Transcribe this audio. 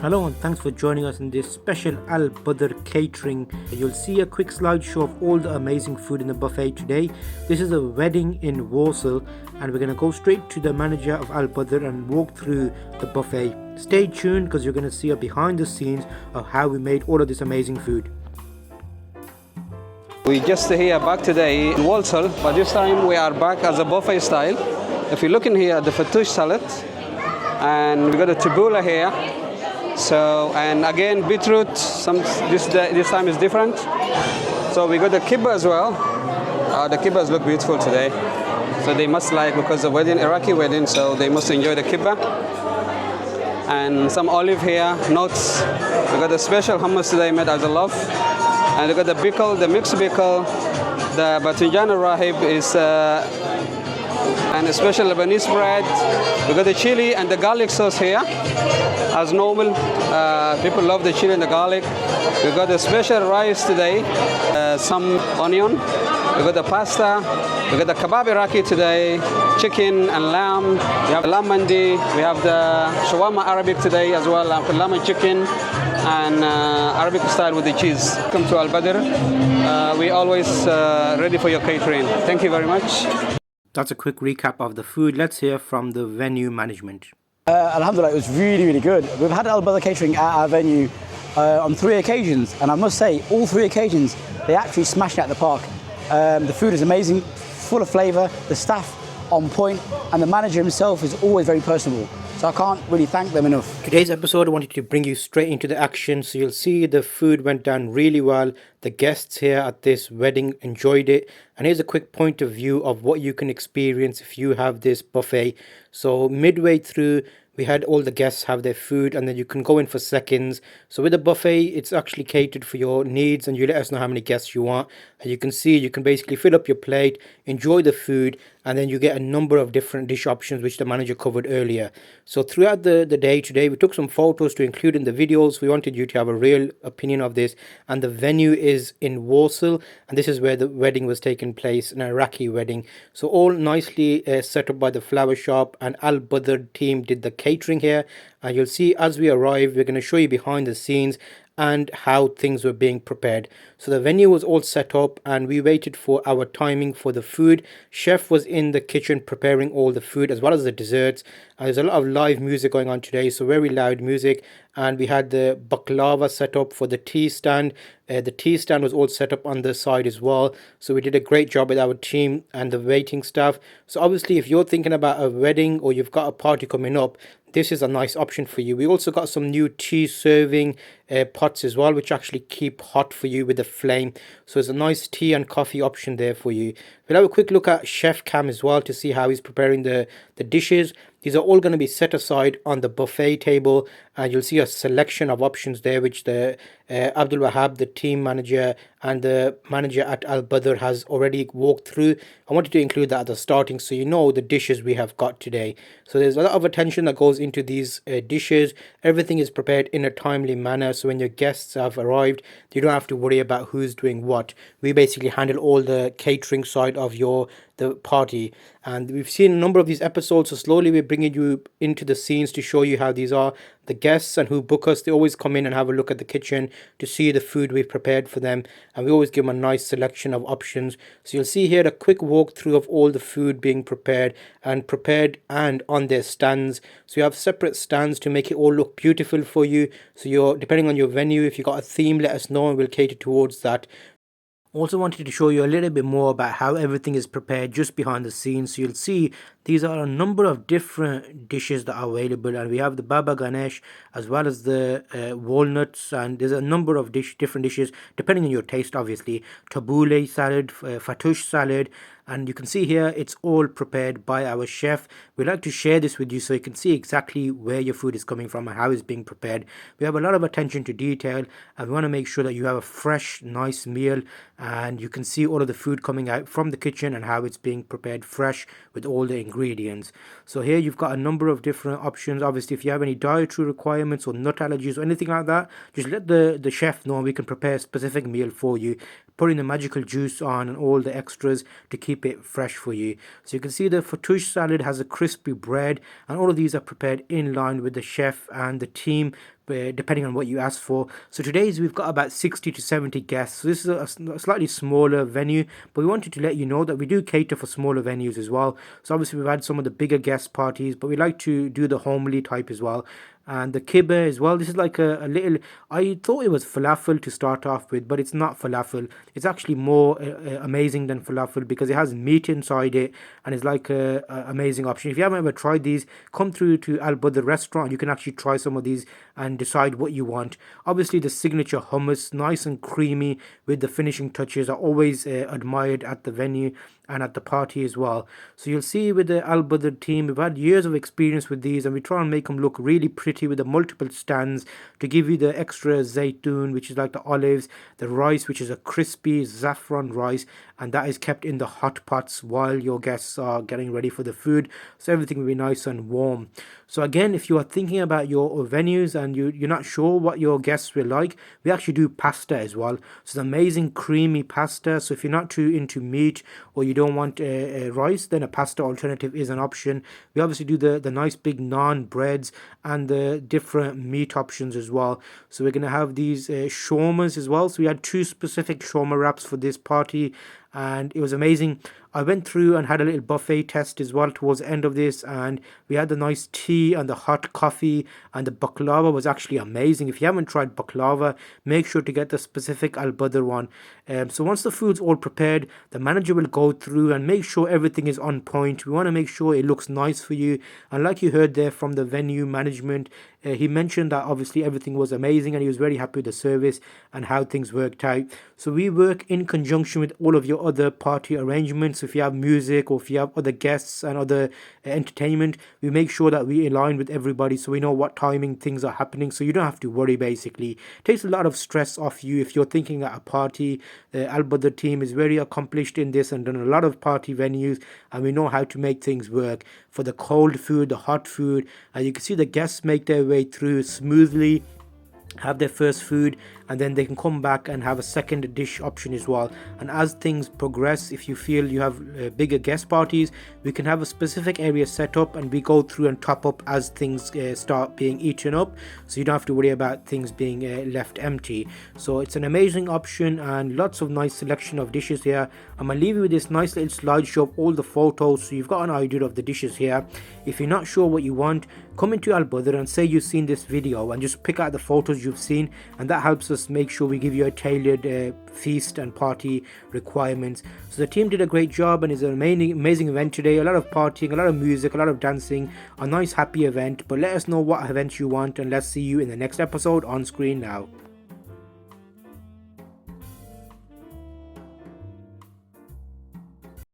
Hello and thanks for joining us in this special Al Badr catering. You'll see a quick slideshow of all the amazing food in the buffet today. This is a wedding in Warsaw and we're going to go straight to the manager of Al Badr and walk through the buffet. Stay tuned because you're going to see a behind the scenes of how we made all of this amazing food. We just here back today in Warsaw, but this time we are back as a buffet style. If you look in here at the fattoush salad, and we got a tabbouleh here. So, and again beetroot, this time is different. So we got the kibbeh as well. The kibbehs look beautiful today. So they must like, because the wedding, Iraqi wedding, so they must enjoy the kibbeh. And some olive here, nuts. We got the special hummus today made as a loaf. And we got the pickle, the mixed pickle. The batinjan rahib is and a special Lebanese bread. We got the chili and the garlic sauce here. As normal, people love the chili and the garlic. We got the special rice today, some onion. We got the pasta. We got the kebab Iraqi today, chicken and lamb. We have lamb mandi. We have the shawarma Arabic today as well, lamb and chicken, and Arabic style with the cheese. Welcome to Al Badr. We always ready for your catering. Thank you very much. That's a quick recap of the food. Let's hear from the venue management. Alhamdulillah, it was really good. We've had Al Badr catering at our venue on 3 occasions, and I must say, all 3 occasions, they actually smashed it at the park. The food is amazing, full of flavour, the staff on point, and the manager himself is always very personable. So I can't really thank them enough. Today's episode, I wanted to bring you straight into the action. So you'll see the food went down really well. The guests here at this wedding enjoyed it. And here's a quick point of view of what you can experience if you have this buffet. So midway through, we had all the guests have their food and then you can go in for seconds. So with the buffet, it's actually catered for your needs and you let us know how many guests you want. And you can see, you can basically fill up your plate, enjoy the food, and then you get a number of different dish options which the manager covered earlier. So throughout the day today, we took some photos to include in the videos. We wanted you to have a real opinion of this. And the venue is in Warsaw, and this is where the wedding was taking place, an Iraqi wedding. So all nicely set up by the flower shop, and Al Badr team did the catering here. And you'll see as we arrive, we're going to show you behind the scenes and how things were being prepared. So the venue was all set up and we waited for our timing for the food. Chef was in the kitchen preparing all the food as well as the desserts. There's a lot of live music going on today, so very loud music. And we had the baklava set up for the tea stand. The tea stand was all set up on the side as well. So we did a great job with our team and the waiting staff. So obviously if you're thinking about a wedding or you've got a party coming up, this is a nice option for you. We also got some new tea serving pots as well, which actually keep hot for you with the flame. So it's a nice tea and coffee option there for you. We'll have a quick look at Chef Cam as well to see how he's preparing the dishes. These are all going to be set aside on the buffet table, and you'll see a selection of options there which the Abdul Wahab, the team manager, and the manager at Al Badr has already walked through. I wanted to include that at the starting so you know the dishes we have got today. So there's a lot of attention that goes into these dishes. Everything is prepared in a timely manner, so when your guests have arrived, you don't have to worry about who's doing what. We basically handle all the catering side of the party, and we've seen a number of these episodes, so slowly we're bringing you into the scenes to show you how these are. The guests and who book us, they always come in and have a look at the kitchen to see the food we've prepared for them, and we always give them a nice selection of options. So you'll see here a quick walkthrough of all the food being prepared and on their stands. So you have separate stands to make it all look beautiful for you. So you're, depending on your venue, if you got a theme, let us know and we'll cater towards that. Also wanted to show you a little bit more about how everything is prepared just behind the scenes. So you'll see these are a number of different dishes that are available, and we have the baba ganesh as well as the walnuts, and there's a number of different dishes depending on your taste, obviously. Tabbouleh salad, fattoush salad, and you can see here it's all prepared by our chef. We'd like to share this with you so you can see exactly where your food is coming from and how it's being prepared. We have a lot of attention to detail and we want to make sure that you have a fresh, nice meal, and you can see all of the food coming out from the kitchen and how it's being prepared fresh with all the ingredients. So here you've got a number of different options. Obviously, if you have any dietary requirements or nut allergies or anything like that, just let the chef know and we can prepare a specific meal for you, putting the magical juice on and all the extras to keep it fresh for you. So you can see the fattoush salad has a crispy bread, and all of these are prepared in line with the chef and the team depending on what you ask for. So today's we've got about 60 to 70 guests. So this is a slightly smaller venue, but we wanted to let you know that we do cater for smaller venues as well. So obviously we've had some of the bigger guest parties, but we like to do the homely type as well. And the kibbe as well. This is like a little. I thought it was falafel to start off with, but it's not falafel. It's actually more amazing than falafel because it has meat inside it, and it's like a amazing option. If you haven't ever tried these, come through to Al Badr restaurant. You can actually try some of these and decide what you want. Obviously, the signature hummus, nice and creamy with the finishing touches, are always admired at the venue and at the party as well. So you'll see with the Al Badr team, we've had years of experience with these, and we try and make them look really pretty with the multiple stands to give you the extra zaytun, which is like the olives, the rice, which is a crispy saffron rice, and that is kept in the hot pots while your guests are getting ready for the food, so everything will be nice and warm. So again, if you are thinking about your venues and you're not sure what your guests will like, we actually do pasta as well. So it's amazing creamy pasta. So if you're not too into meat or you don't want rice, then a pasta alternative is an option. We obviously do the nice big naan breads and the different meat options as well. So we're going to have these shawarmas as well. So we had 2 specific shawarma wraps for this party, and it was amazing. I went through and had a little buffet test as well towards the end of this, and we had the nice tea and the hot coffee, and the baklava was actually amazing. If you haven't tried baklava, make sure to get the specific Al Badr one. So once the food's all prepared, the manager will go through and make sure everything is on point. We want to make sure it looks nice for you, and like you heard there from the venue management, he mentioned that obviously everything was amazing and he was very happy with the service and how things worked out. So we work in conjunction with all of your other party arrangements. If you have music or if you have other guests and other entertainment, we make sure that we align with everybody so we know what timing things are happening, so you don't have to worry. Basically, it takes a lot of stress off you if you're thinking at a party. The Al Badr team is very accomplished in this and done a lot of party venues, and we know how to make things work for the cold food, the hot food, and you can see the guests make their way through smoothly, have their first food, and then they can come back and have a second dish option as well. And as things progress, if you feel you have bigger guest parties, we can have a specific area set up and we go through and top up as things start being eaten up, so you don't have to worry about things being left empty. So it's an amazing option and lots of nice selection of dishes here. I'm gonna leave you with this nice little slideshow of all the photos so you've got an idea of the dishes here. If you're not sure what you want, come into Al Badr and say you've seen this video and just pick out the photos you've seen, and that helps us make sure we give you a tailored feast and party requirements. So the team did a great job, and it's an amazing event today. A lot of partying, a lot of music, a lot of dancing, a nice happy event. But let us know what events you want, and let's see you in the next episode on screen now.